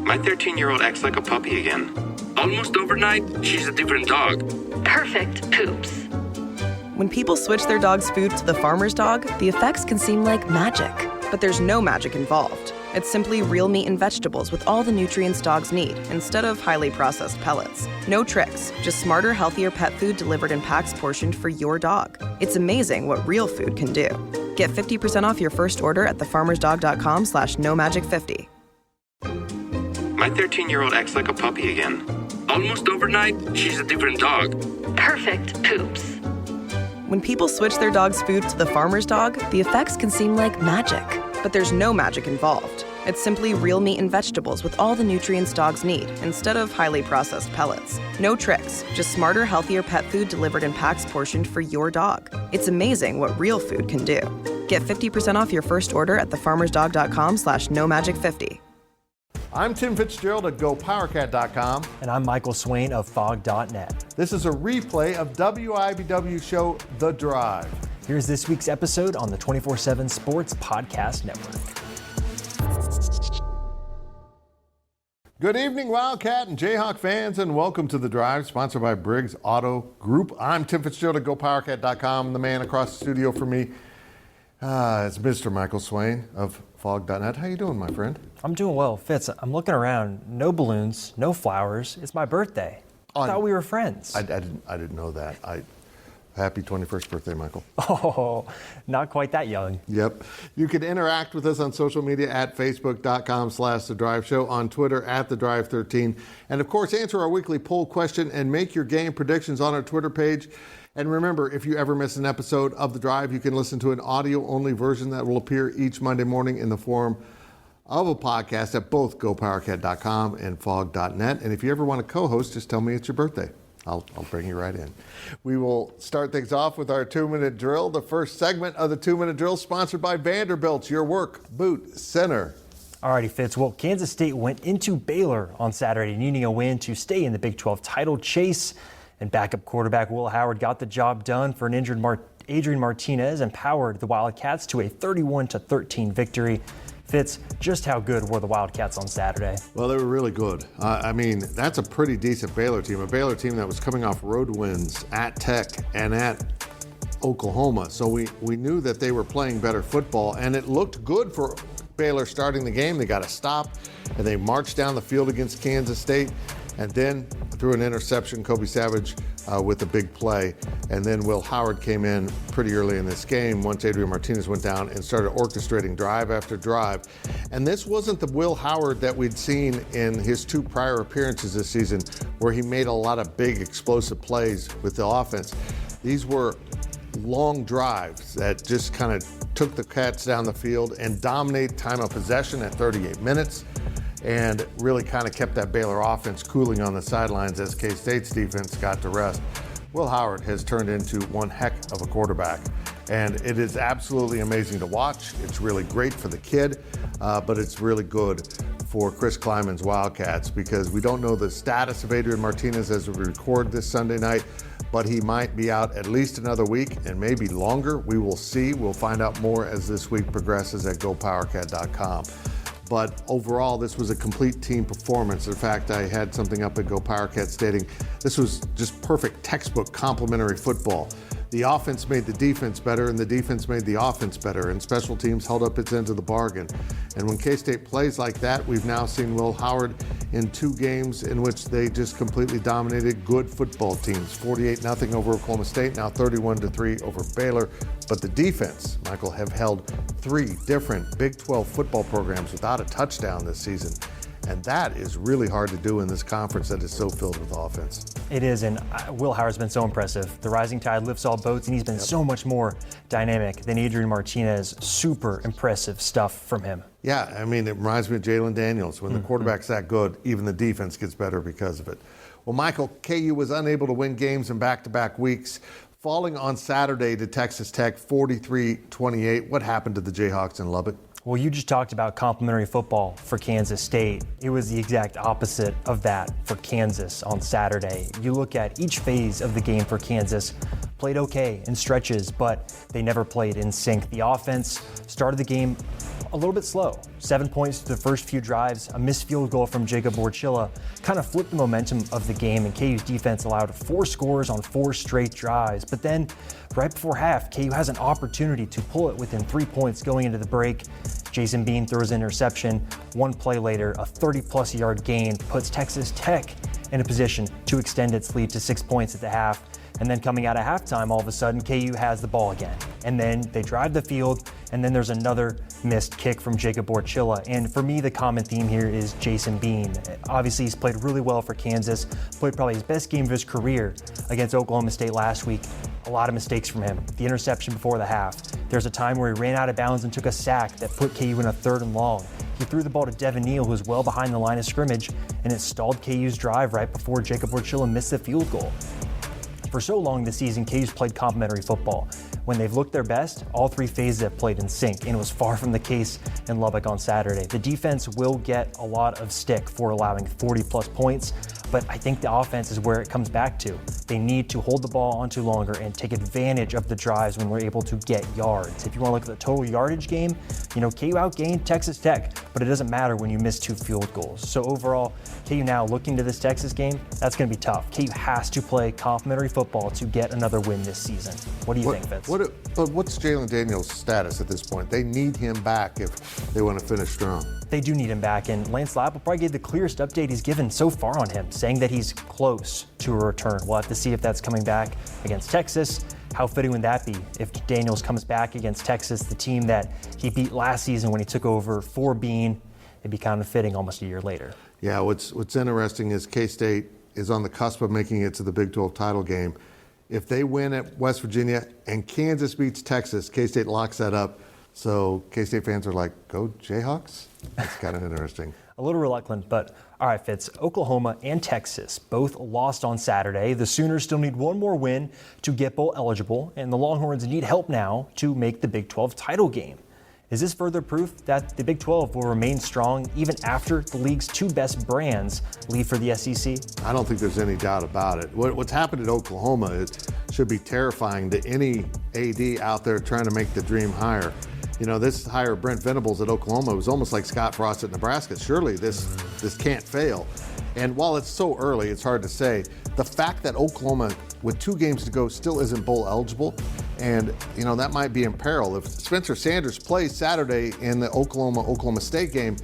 My 13-year-old acts like a puppy again. Almost overnight, she's a different dog. Perfect poops. When people switch their dog's food to the farmer's dog, the effects can seem like magic. But there's no magic involved. It's simply real meat and vegetables with all the nutrients dogs need, instead of highly processed pellets. No tricks, just smarter, healthier pet food delivered in packs portioned for your dog. It's amazing what real food can do. Get 50% off your first order at thefarmersdog.com/nomagicfifty. My 13-year-old acts like a puppy again. Almost overnight, she's a different dog. Perfect poops. When people switch their dog's food to the farmer's dog, the effects can seem like magic. But there's no magic involved. It's simply real meat and vegetables with all the nutrients dogs need, instead of highly processed pellets. No tricks, just smarter, healthier pet food delivered in packs portioned for your dog. It's amazing what real food can do. Get 50% off your first order at thefarmersdog.com/nomagicfifty. I'm Tim Fitzgerald at GoPowerCat.com. And I'm Michael Swain of Fog.net. This is a replay of WIBW show The Drive. Here's this week's episode on the 24/7 Sports Podcast Network. Good evening, Wildcat and Jayhawk fans, and welcome to The Drive, sponsored by Briggs Auto Group. I'm Tim Fitzgerald at GoPowerCat.com. The man across the studio from me is Mr. Michael Swain of Fog.net. How you doing, my friend? I'm doing well. Fitz, I'm looking around. No balloons, no flowers. It's my birthday. I thought we were friends. I didn't know that. Happy 21st birthday, Michael. Oh, not quite that young. Yep. You can interact with us on social media at facebook.com/The Drive Show, on Twitter at The Drive 13. And of course, answer our weekly poll question and make your game predictions on our Twitter page. And remember, if you ever miss an episode of The Drive, you can listen to an audio-only version that will appear each Monday morning in the form of a podcast at both GoPowerCat.com and Fog.net. And if you ever want to co-host, just tell me it's your birthday. I'll bring you right in. We will start things off with our 2-minute drill. The first segment of the 2-minute drill sponsored by Vanderbilt's Your Work Boot Center. Alrighty, Fitz. Well, Kansas State went into Baylor on Saturday, needing a win to stay in the Big 12 title chase. And backup quarterback Will Howard got the job done for an injured Adrian Martinez and powered the Wildcats to a 31-13 victory. Fitz, just how good were the Wildcats on Saturday? Well, they were really good. I mean, that's a pretty decent Baylor team, a Baylor team that was coming off road wins at Tech and at Oklahoma. So we knew that they were playing better football, and it looked good for Baylor starting the game. They got a stop, and they marched down the field against Kansas State, and then threw an interception, Kobe Savage with a big play. And then Will Howard came in pretty early in this game once Adrian Martinez went down and started orchestrating drive after drive. And this wasn't the Will Howard that we'd seen in his 2 prior appearances this season, where he made a lot of big explosive plays with the offense. These were long drives that just kind of took the Cats down the field and dominate time of possession at 38 minutes. And really kind of kept that Baylor offense cooling on the sidelines as K-State's defense got to rest. Will Howard has turned into one heck of a quarterback, and it is absolutely amazing to watch. It's really great for the kid, but it's really good for Chris Kleiman's Wildcats, because we don't know the status of Adrian Martinez as we record this Sunday night, but he might be out at least another week and maybe longer. We will see. We'll find out more as this week progresses at GoPowerCat.com. But overall, this was a complete team performance. In fact, I had something up at GoPowerCat stating this was just perfect textbook complementary football. The offense made the defense better, and the defense made the offense better, and special teams held up its end of the bargain. And when K-State plays like that, we've now seen Will Howard in 2 games in which they just completely dominated good football teams. 48-0 over Oklahoma State, now 31-3 over Baylor. But the defense, Michael, have held 3 different Big 12 football programs without a touchdown this season. And that is really hard to do in this conference that is so filled with offense. It is, and Will Howard's been so impressive. The rising tide lifts all boats, and he's been so much more dynamic than Adrian Martinez. Super impressive stuff from him. Yeah, I mean, it reminds me of Jalen Daniels. When the quarterback's that good, even the defense gets better because of it. Well, Michael, KU was unable to win games in back-to-back weeks, falling on Saturday to Texas Tech 43-28. What happened to the Jayhawks in Lubbock? Well, you just talked about complimentary football for Kansas State. It was the exact opposite of that for Kansas on Saturday. You look at each phase of the game for Kansas, played okay in stretches, but they never played in sync. The offense started the game a little bit slow. 7 points to the first few drives, a missed field goal from Jacob Borchilla kind of flipped the momentum of the game, and KU's defense allowed 4 scores on 4 straight drives. But then, right before half, KU has an opportunity to pull it within 3 points going into the break. Jason Bean throws an interception. 1 play later, a 30-plus yard gain puts Texas Tech in a position to extend its lead to 6 points at the half. And then coming out of halftime, all of a sudden, KU has the ball again. And then they drive the field, and then there's another missed kick from Jacob Borchilla. And for me, the common theme here is Jason Bean. Obviously, he's played really well for Kansas, played probably his best game of his career against Oklahoma State last week. A lot of mistakes from him. The interception before the half. There's a time where he ran out of bounds and took a sack that put KU in a 3rd and long. He threw the ball to Devin Neal, who was well behind the line of scrimmage, and it stalled KU's drive right before Jacob Borchilla missed the field goal. For so long this season, KU's played complementary football. When they've looked their best, all 3 phases have played in sync, and it was far from the case in Lubbock on Saturday. The defense will get a lot of stick for allowing 40-plus points, but I think the offense is where it comes back to. They need to hold the ball on too longer and take advantage of the drives when we're able to get yards. If you want to look at the total yardage game, KU outgained Texas Tech, but it doesn't matter when you miss 2 field goals. So overall, KU now looking to this Texas game, that's going to be tough. KU has to play complementary football to get another win this season. What do you think, Fitz? What's Jalen Daniels' status at this point? They need him back if they want to finish strong. They do need him back, and Lance Lapple probably gave the clearest update he's given so far on him, saying that he's close to a return. We'll have to see if that's coming back against Texas. How fitting would that be if Daniels comes back against Texas, the team that he beat last season when he took over for Bean? It'd be kind of fitting almost a year later. Yeah, what's interesting is K-State is on the cusp of making it to the Big 12 title game. If they win at West Virginia and Kansas beats Texas, K-State locks that up. So K-State fans are like, go Jayhawks? That's kind of interesting. A little reluctant, but all right, Fitz. Oklahoma and Texas both lost on Saturday. The Sooners still need one more win to get bowl eligible, and the Longhorns need help now to make the Big 12 title game. Is this further proof that the Big 12 will remain strong even after the league's 2 best brands leave for the SEC? I don't think there's any doubt about it. What's happened at Oklahoma should be terrifying to any AD out there trying to make the dream hire. This hire of Brent Venables at Oklahoma was almost like Scott Frost at Nebraska. Surely this can't fail. And while it's so early, it's hard to say. The fact that Oklahoma, with 2 games to go, still isn't bowl eligible, and that might be in peril. If Spencer Sanders plays Saturday in the Oklahoma State game,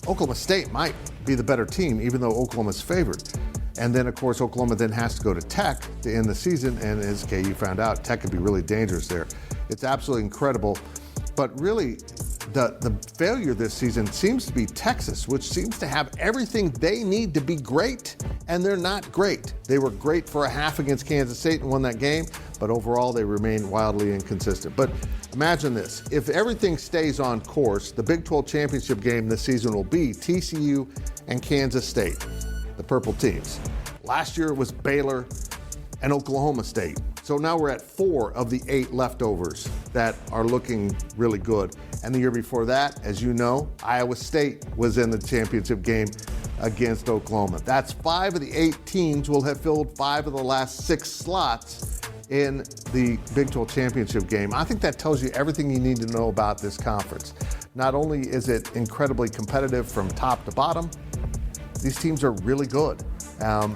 Oklahoma State might be the better team, even though Oklahoma's favored. And then, of course, Oklahoma then has to go to Tech to end the season, and as KU found out, Tech could be really dangerous there. It's absolutely incredible. But really, the failure this season seems to be Texas, which seems to have everything they need to be great, and they're not great. They were great for a half against Kansas State and won that game, but overall they remain wildly inconsistent. But imagine this. If everything stays on course, the Big 12 championship game this season will be TCU and Kansas State, the purple teams. Last year it was Baylor and Oklahoma State. So now we're at 4 of the 8 leftovers that are looking really good. And the year before that, as you know, Iowa State was in the championship game against Oklahoma. That's 5 of the 8 teams will have filled 5 of the last 6 slots in the Big 12 championship game. I think that tells you everything you need to know about this conference. Not only is it incredibly competitive from top to bottom, these teams are really good.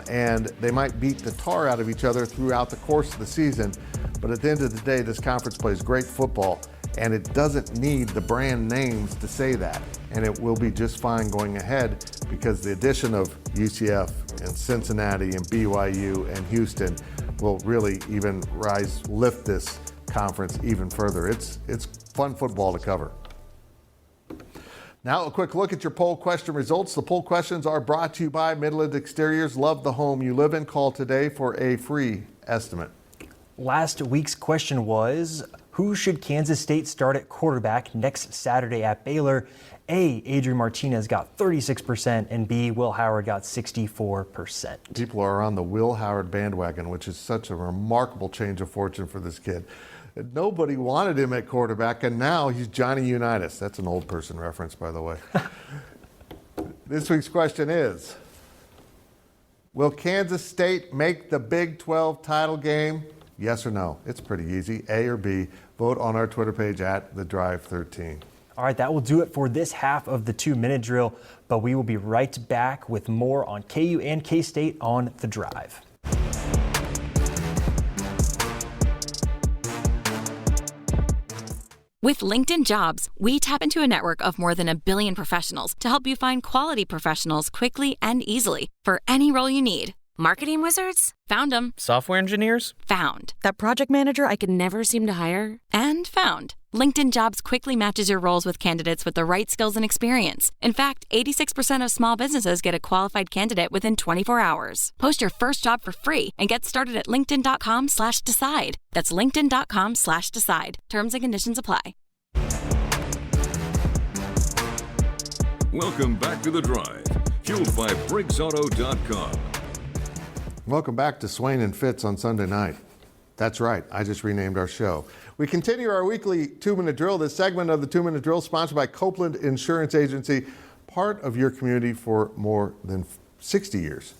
And they might beat the tar out of each other throughout the course of the season. But at the end of the day, this conference plays great football, and it doesn't need the brand names to say that. And it will be just fine going ahead because the addition of UCF and Cincinnati and BYU and Houston will really even lift this conference even further. It's fun football to cover. Now a quick look at your poll question results. The poll questions are brought to you by Midland Exteriors. Love the home you live in. Call today for a free estimate. Last week's question was, who should Kansas State start at quarterback next Saturday at Baylor? A, Adrian Martinez got 36%, and B, Will Howard got 64%. People are on the Will Howard bandwagon, which is such a remarkable change of fortune for this kid. Nobody wanted him at quarterback, and now he's Johnny Unitas. That's an old person reference, by the way. This week's question is, will Kansas State make the Big 12 title game? Yes or no? It's pretty easy. A or B. Vote on our Twitter page at TheDrive13. All right, that will do it for this half of the 2-minute drill, but we will be right back with more on KU and K-State on The Drive. With LinkedIn Jobs, we tap into a network of more than 1 billion professionals to help you find quality professionals quickly and easily for any role you need. Marketing wizards? Found them. Software engineers? Found. That project manager I could never seem to hire? And found. LinkedIn Jobs quickly matches your roles with candidates with the right skills and experience. In fact, 86% of small businesses get a qualified candidate within 24 hours. Post your first job for free and get started at linkedin.com/decide. That's linkedin.com/decide. Terms and conditions apply. Welcome back to The Drive, fueled by BriggsAuto.com. Welcome back to Swain and Fitz on Sunday night. That's right, I just renamed our show. We continue our weekly 2-minute drill. This segment of the 2-minute drill sponsored by Copeland Insurance Agency, part of your community for more than 60 years.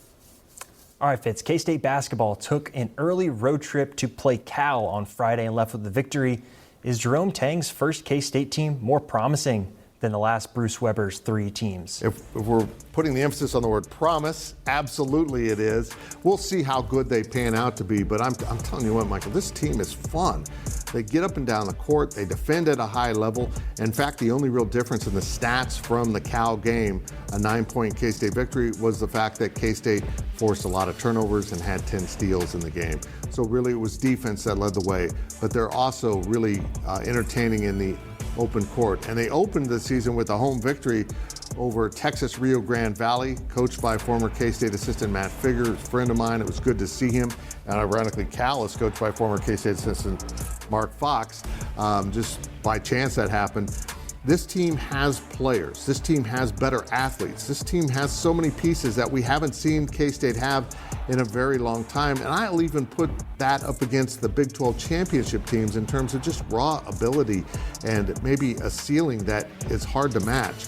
All right, Fitz, K-State basketball took an early road trip to play Cal on Friday and left with the victory. Is Jerome Tang's first K-State team more promising than the last Bruce Weber's 3 teams? If we're putting the emphasis on the word promise, absolutely it is. We'll see how good they pan out to be, but I'm telling you what, Michael, this team is fun. They get up and down the court, they defend at a high level. In fact, the only real difference in the stats from the Cal game, a 9-point K-State victory, was the fact that K-State forced a lot of turnovers and had 10 steals in the game. So really it was defense that led the way, but they're also really entertaining in the open court. And they opened the season with a home victory over Texas Rio Grande Valley, coached by former K-State assistant Matt Figger, a friend of mine. It was good to see him. And ironically, Cal is coached by former K-State assistant Mark Fox. Just by chance that happened. This team has players. This team has better athletes. This team has so many pieces that we haven't seen K-State have in a very long time. And I'll even put that up against the Big 12 championship teams in terms of just raw ability and maybe a ceiling that is hard to match.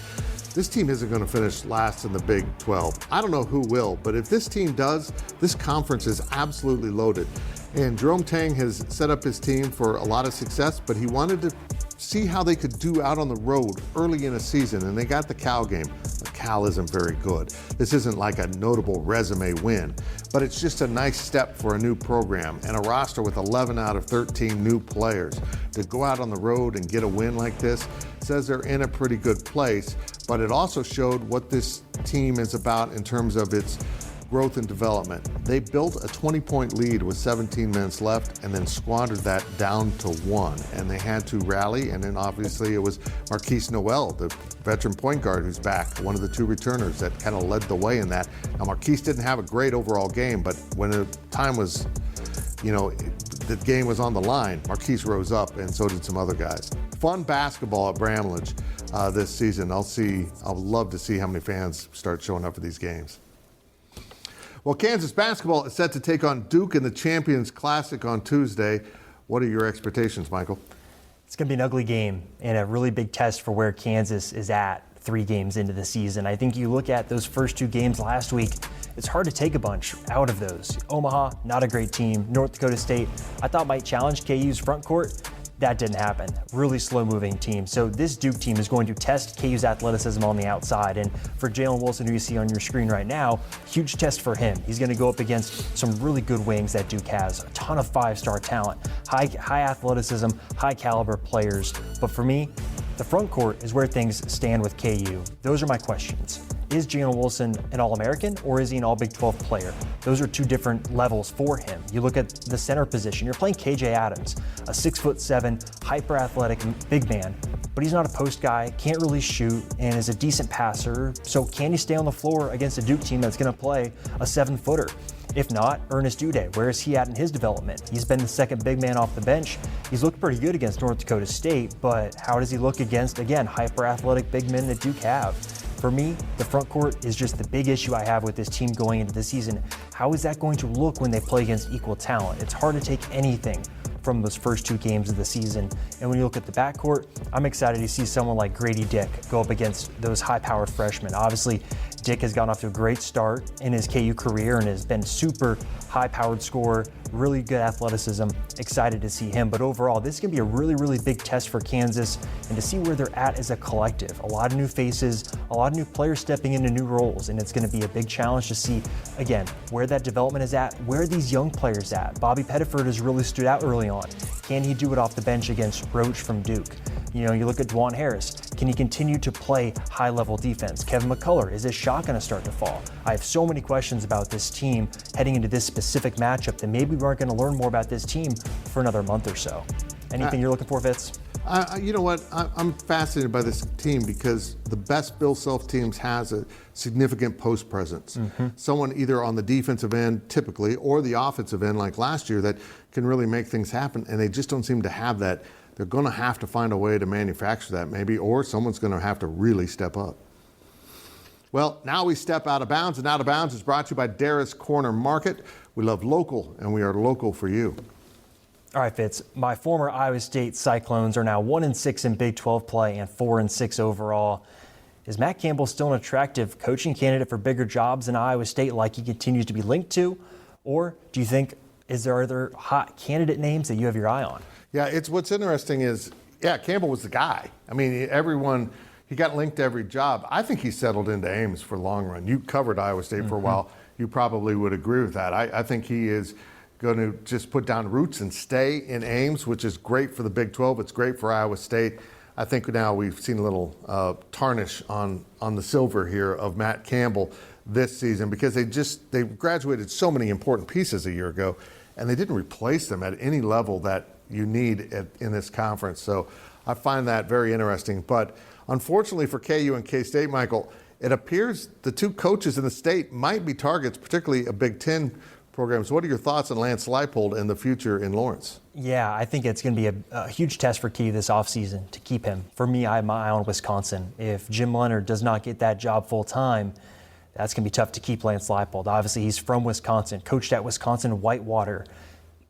This team isn't going to finish last in the Big 12. I don't know who will, but if this team does, this conference is absolutely loaded. And Jerome Tang has set up his team for a lot of success, but he wanted to see how they could do out on the road early in a season, and they got the Cal game. But Cal isn't very good. This isn't like a notable resume win, but it's just a nice step for a new program and a roster with 11 out of 13 new players. To go out on the road and get a win like this says they're in a pretty good place, but it also showed what this team is about in terms of its growth and development. They built a 20-point lead with 17 minutes left and then squandered that down to 1. And they had to rally, and then obviously it was Marquise Noel, the veteran point guard who's back, one of the 2 returners that kind of led the way in that. Now Marquise didn't have a great overall game, but when the time was, the game was on the line, Marquise rose up, and so did some other guys. Fun basketball at Bramlage this season. I'll love to see how many fans start showing up for these games. Well, Kansas basketball is set to take on Duke in the Champions Classic on Tuesday. What are your expectations, Michael? It's going to be an ugly game and a really big test for where Kansas is at 3 games into the season. I think you look at those first 2 games last week, it's hard to take a bunch out of those. Omaha, not a great team. North Dakota State, I thought might challenge KU's front court. That didn't happen. Really slow-moving team. So this Duke team is going to test KU's athleticism on the outside. And for Jalen Wilson, who you see on your screen right now, huge test for him. He's going to go up against some really good wings that Duke has. A ton of 5-star talent, high athleticism, high caliber players. But for me, the front court is where things stand with KU. Those are my questions. Is Jalen Wilson an All-American or is he an All-Big 12 player? Those are 2 different levels for him. You look at the center position, you're playing KJ Adams, a 6'7", hyper-athletic big man, but he's not a post guy, can't really shoot, and is a decent passer. So can he stay on the floor against a Duke team that's going to play a 7-footer? If not, Ernest Uday, where is he at in his development? He's been the second big man off the bench. He's looked pretty good against North Dakota State, but how does he look against, again, hyper-athletic big men that Duke have? For me, the front court is just the big issue I have with this team going into the season. How is that going to look when they play against equal talent? It's hard to take anything from those first 2 games of the season. And when you look at the backcourt, I'm excited to see someone like Grady Dick go up against those high-powered freshmen. Obviously, Dick has gotten off to a great start in his KU career and has been super high-powered scorer, really good athleticism. Excited to see him. But overall, this is going to be a really, really big test for Kansas and to see where they're at as a collective. A lot of new faces, a lot of new players stepping into new roles, and it's going to be a big challenge to see, again, where that development is at, where are these young players at. Bobby Pettiford has really stood out early on. Can he do it off the bench against Roach from Duke? You know, you look at Dwan Harris. Can he continue to play high-level defense? Kevin McCullough, is his shot going to start to fall? I have so many questions about this team heading into this specific matchup that maybe we aren't going to learn more about this team for another month or so. Anything you're looking for, Fitz? You know what? I'm fascinated by this team because the best Bill Self teams has a significant post presence. Someone either on the defensive end, typically, or the offensive end, like last year, that can really make things happen, and they just don't seem to have that. They're going to have to find a way to manufacture that maybe, or someone's going to have to really step up. Well, now we step out of bounds, and Out of Bounds is brought to you by Darris Corner Market. We love local, and we are local for you. All right, Fitz. My former Iowa State Cyclones are now 1-6 in Big 12 play and 4-6 overall. Is Matt Campbell still an attractive coaching candidate for bigger jobs in Iowa State like he continues to be linked to? Or do you think, is there other hot candidate names that you have your eye on? Yeah, it's what's interesting is, Campbell was the guy. I mean, he got linked to every job. I think he settled into Ames for the long run. You covered Iowa State for a while. You probably would agree with that. I think he is going to just put down roots and stay in Ames, which is great for the Big 12. It's great for Iowa State. I think now we've seen a little tarnish on the silver here of Matt Campbell this season because they graduated so many important pieces a year ago, and they didn't replace them at any level that you need in this conference. So I find that very interesting. But unfortunately for KU and K-State, Michael, it appears the two coaches in the state might be targets, particularly a Big Ten programs. What are your thoughts on Lance Leipold and the future in Lawrence? Yeah, I think it's going to be a huge test for KU this offseason to keep him. For me, I have my eye on Wisconsin. If Jim Leonard does not get that job full time, that's going to be tough to keep Lance Leipold. Obviously, he's from Wisconsin, coached at Wisconsin Whitewater.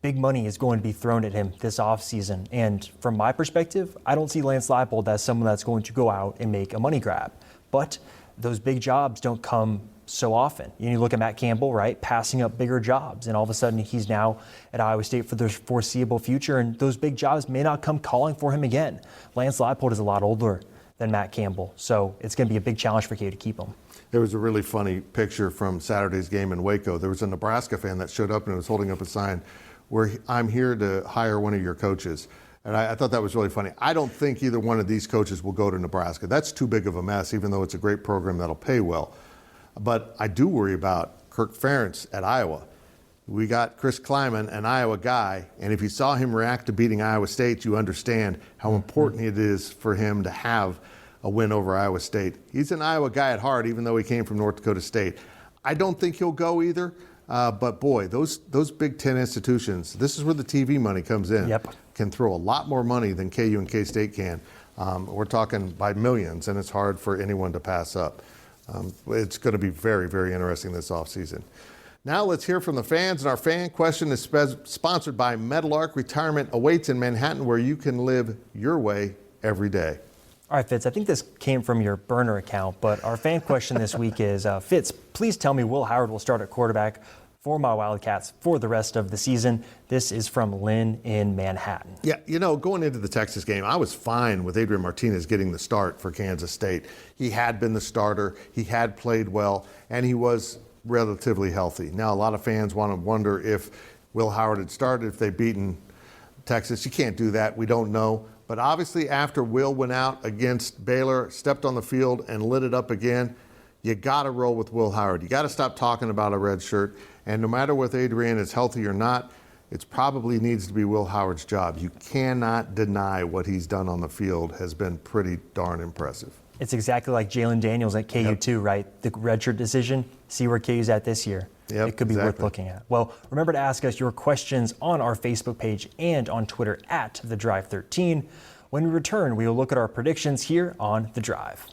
Big money is going to be thrown at him this offseason. And from my perspective, I don't see Lance Leipold as someone that's going to go out and make a money grab. But those big jobs don't come so often. You look at Matt Campbell, right, passing up bigger jobs, and all of a sudden he's now at Iowa State for the foreseeable future, and those big jobs may not come calling for him again. Lance Leipold is a lot older than Matt Campbell, so it's going to be a big challenge for KU to keep him. There was a really funny picture from Saturday's game in Waco. There was a Nebraska fan that showed up and was holding up a sign where I'm here to hire one of your coaches. And I thought that was really funny. I don't think either one of these coaches will go to Nebraska. That's too big of a mess, even though it's a great program that'll pay well. But I do worry about Kirk Ferentz at Iowa. We got Chris Kleiman, an Iowa guy, and if you saw him react to beating Iowa State, you understand how important it is for him to have a win over Iowa State. He's an Iowa guy at heart, even though he came from North Dakota State. I don't think he'll go either. But boy, those Big Ten institutions, this is where the TV money comes in. Yep. Can throw a lot more money than KU and K-State can. We're talking by millions, and it's hard for anyone to pass up. It's going to be very, very interesting this offseason. Now let's hear from the fans, and our fan question is sponsored by Meadowlark. Retirement awaits in Manhattan, where you can live your way every day. All right, Fitz, I think this came from your burner account, but our fan question this week is, Fitz, please tell me Will Howard will start at quarterback for my Wildcats for the rest of the season. This is from Lynn in Manhattan. Yeah, going into the Texas game, I was fine with Adrian Martinez getting the start for Kansas State. He had been the starter, he had played well, and he was relatively healthy. Now, a lot of fans want to wonder if Will Howard had started, if they'd beaten Texas. You can't do that. We don't know. But obviously, after Will went out against Baylor, stepped on the field, and lit it up again, you got to roll with Will Howard. You got to stop talking about a red shirt. And no matter whether Adrian is healthy or not, it probably needs to be Will Howard's job. You cannot deny what he's done on the field has been pretty darn impressive. It's exactly like Jalen Daniels at KU too, right? The redshirt decision, see where KU's at this year. It could be worth looking at. Well, remember to ask us your questions on our Facebook page and on Twitter at The Drive 13. When we return, we will look at our predictions here on The Drive.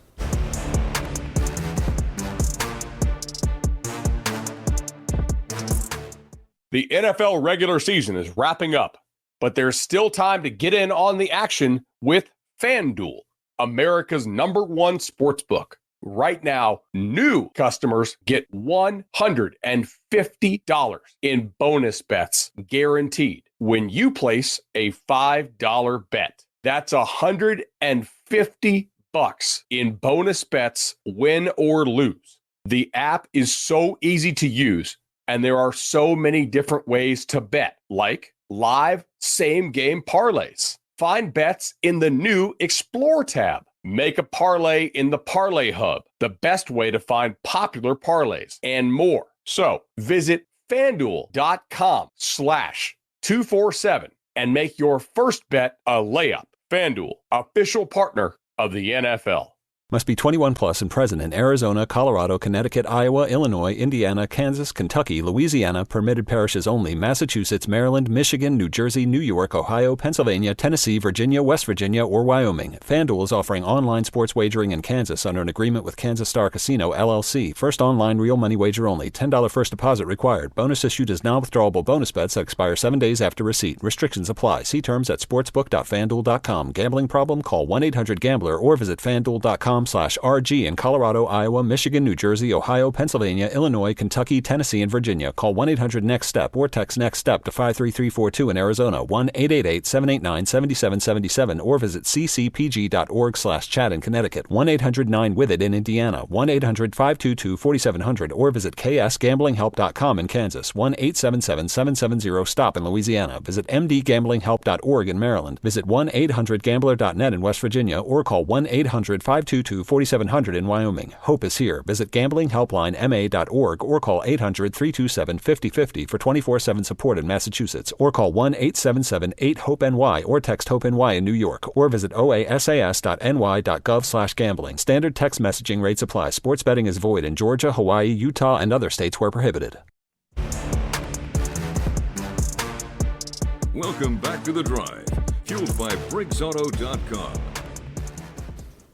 The NFL regular season is wrapping up, but there's still time to get in on the action with FanDuel, America's #1 sportsbook. Right now, new customers get $150 in bonus bets guaranteed when you place a $5 bet. That's $150 in bonus bets, win or lose. The app is so easy to use, and there are so many different ways to bet, like live same-game parlays. Find bets in the new Explore tab. Make a parlay in the Parlay Hub, the best way to find popular parlays, and more. So visit FanDuel.com/247 and make your first bet a layup. FanDuel, official partner of the NFL. Must be 21 plus and present in Arizona, Colorado, Connecticut, Iowa, Illinois, Indiana, Kansas, Kentucky, Louisiana, permitted parishes only, Massachusetts, Maryland, Michigan, New Jersey, New York, Ohio, Pennsylvania, Tennessee, Virginia, West Virginia, or Wyoming. FanDuel is offering online sports wagering in Kansas under an agreement with Kansas Star Casino, LLC. First online real money wager only. $10 first deposit required. Bonus issued as non-withdrawable bonus bets that expire 7 days after receipt. Restrictions apply. See terms at sportsbook.fanduel.com. Gambling problem? Call 1-800-GAMBLER or visit fanduel.com/RG in Colorado, Iowa, Michigan, New Jersey, Ohio, Pennsylvania, Illinois, Kentucky, Tennessee, and Virginia. Call 1-800-NEXT-STEP or text NEXT STEP to 53342 in Arizona, 1-888-789-7777, or visit ccpg.org/chat in Connecticut, 1-800-9-WITH-IT in Indiana, 1-800-522-4700, or visit ksgamblinghelp.com in Kansas, 1-877-770-STOP in Louisiana. Visit mdgamblinghelp.org in Maryland. Visit 1-800-GAMBLER.net in West Virginia, or call 1-800-522-4700 in Wyoming. Hope is here. Visit gamblinghelplinema.org or call 800-327-5050 for 24/7 support in Massachusetts, or call 1-877-8-HOPE-NY or text HOPE-NY in New York, or visit oasas.ny.gov/gambling. Standard text messaging rates apply. Sports betting is void in Georgia, Hawaii, Utah, and other states where prohibited. Welcome back to The Drive, fueled by BriggsAuto.com.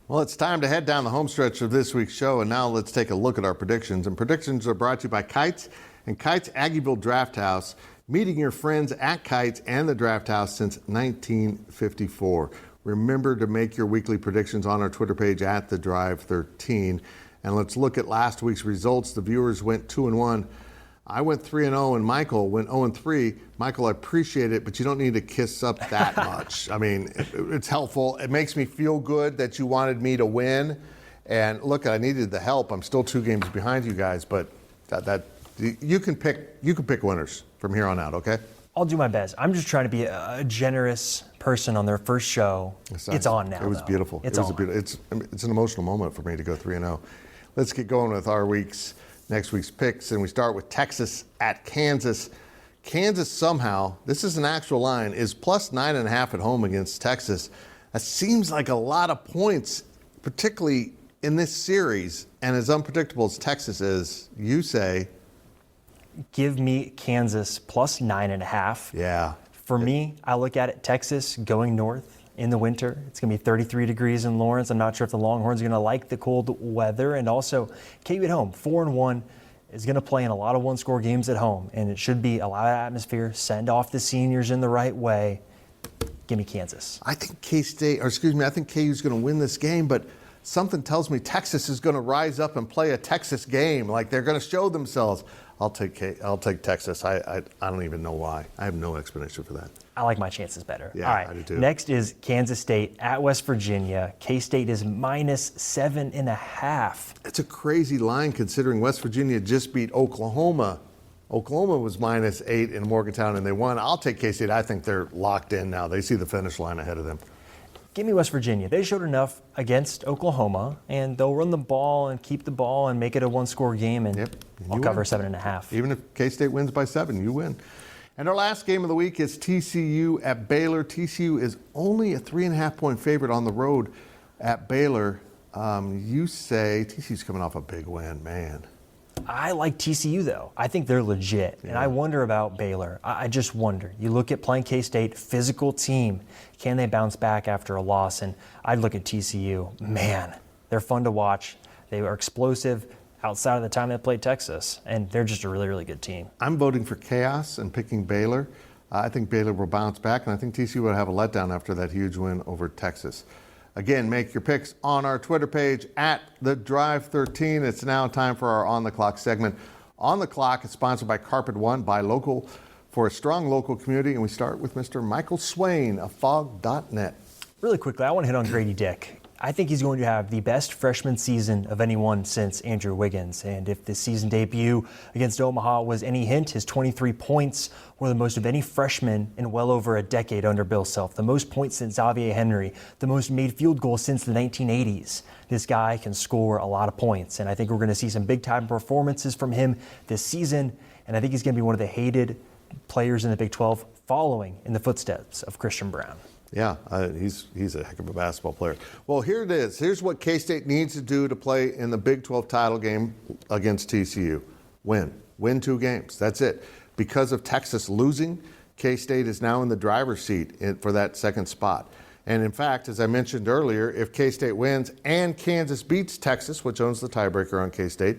Well, it's time to head down the home stretch of this week's show, and now let's take a look at our predictions. And predictions are brought to you by Kites and Kites Aggieville Draft House, meeting your friends at Kites and the Draft House since 1954. Remember to make your weekly predictions on our Twitter page at The Drive 13. And let's look at last week's results. The viewers went 2-1. I went 3-0, and Michael went 0-3. Michael, I appreciate it, but you don't need to kiss up that much. I mean, it's helpful. It makes me feel good that you wanted me to win. And look, I needed the help. I'm still 2 games behind you guys, but you can pick winners from here on out, okay? I'll do my best. I'm just trying to be a generous person on their first show. It's on now. It was though. beautiful. It's an emotional moment for me to go 3-0. Let's get going with our next week's picks, and we start with Texas at Kansas. Kansas somehow, this is an actual line, is plus 9.5 at home against Texas. That seems like a lot of points, particularly in this series. And as unpredictable as Texas is, you say, give me Kansas plus 9.5. Yeah. For me, I look at it, Texas going north in the winter. It's going to be 33 degrees in Lawrence. I'm not sure if the Longhorns are going to like the cold weather. And also, KU at home, 4-1, is going to play in a lot of one-score games at home. And it should be a lot of atmosphere, send off the seniors in the right way. Give me Kansas. I think KU is going to win this game, but something tells me Texas is going to rise up and play a Texas game. Like they're going to show themselves. I'll take Texas. I don't even know why. I have no explanation for that. I like my chances better. Yeah, all right. I do too. Next is Kansas State at West Virginia. K-State is minus 7.5. It's a crazy line considering West Virginia just beat Oklahoma. Oklahoma was minus 8 in Morgantown and they won. I'll take K-State. I think they're locked in now. They see the finish line ahead of them. Give me West Virginia. They showed enough against Oklahoma, and they'll run the ball and keep the ball and make it a one-score game, and I'll cover 7.5. Even if K-State wins by 7, you win. And our last game of the week is TCU at Baylor. TCU is only a 3.5-point favorite on the road at Baylor. You say TCU's coming off a big win, man. I like TCU, though. I think they're legit. Yeah. And I wonder about Baylor. I just wonder. You look at playing K-State, physical team. Can they bounce back after a loss? And I'd look at TCU. Man, they're fun to watch. They are explosive outside of the time they played Texas. And they're just a really, really good team. I'm voting for chaos and picking Baylor. I think Baylor will bounce back, and I think TCU will have a letdown after that huge win over Texas. Again, make your picks on our Twitter page at The Drive 13. It's now time for our On the Clock segment. On the Clock is sponsored by Carpet One, by local for a strong local community. And we start with Mr. Michael Swain of fog.net. Really quickly, I want to hit on Grady Dick. I think he's going to have the best freshman season of anyone since Andrew Wiggins. And if the season debut against Omaha was any hint, his 23 points were the most of any freshman in well over a decade under Bill Self. The most points since Xavier Henry, the most made field goals since the 1980s. This guy can score a lot of points. And I think we're going to see some big time performances from him this season. And I think he's going to be one of the hated players in the Big 12, following in the footsteps of Christian Brown. Yeah, he's a heck of a basketball player. Well, here it is. Here's what K-State needs to do to play in the Big 12 title game against TCU. Win 2 games. That's it. Because of Texas losing, K-State is now in the driver's seat for that second spot. And in fact, as I mentioned earlier, if K-State wins and Kansas beats Texas, which owns the tiebreaker on K-State,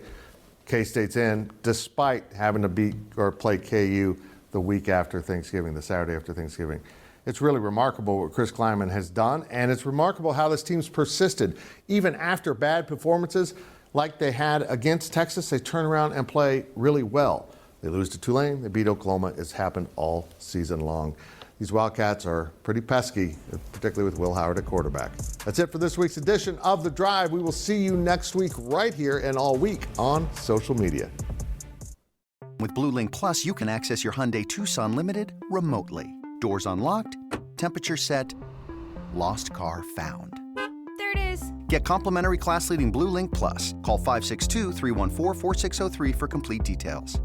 K-State's in, despite having to beat or play KU the week after Thanksgiving, the Saturday after Thanksgiving. It's really remarkable what Chris Klieman has done, and it's remarkable how this team's persisted. Even after bad performances like they had against Texas, they turn around and play really well. They lose to Tulane, they beat Oklahoma. It's happened all season long. These Wildcats are pretty pesky, particularly with Will Howard at quarterback. That's it for this week's edition of The Drive. We will see you next week right here and all week on social media. With Blue Link Plus, you can access your Hyundai Tucson Limited remotely. Doors unlocked, temperature set, lost car found. There it is. Get complimentary class-leading Blue Link Plus. Call 562-314-4603 for complete details.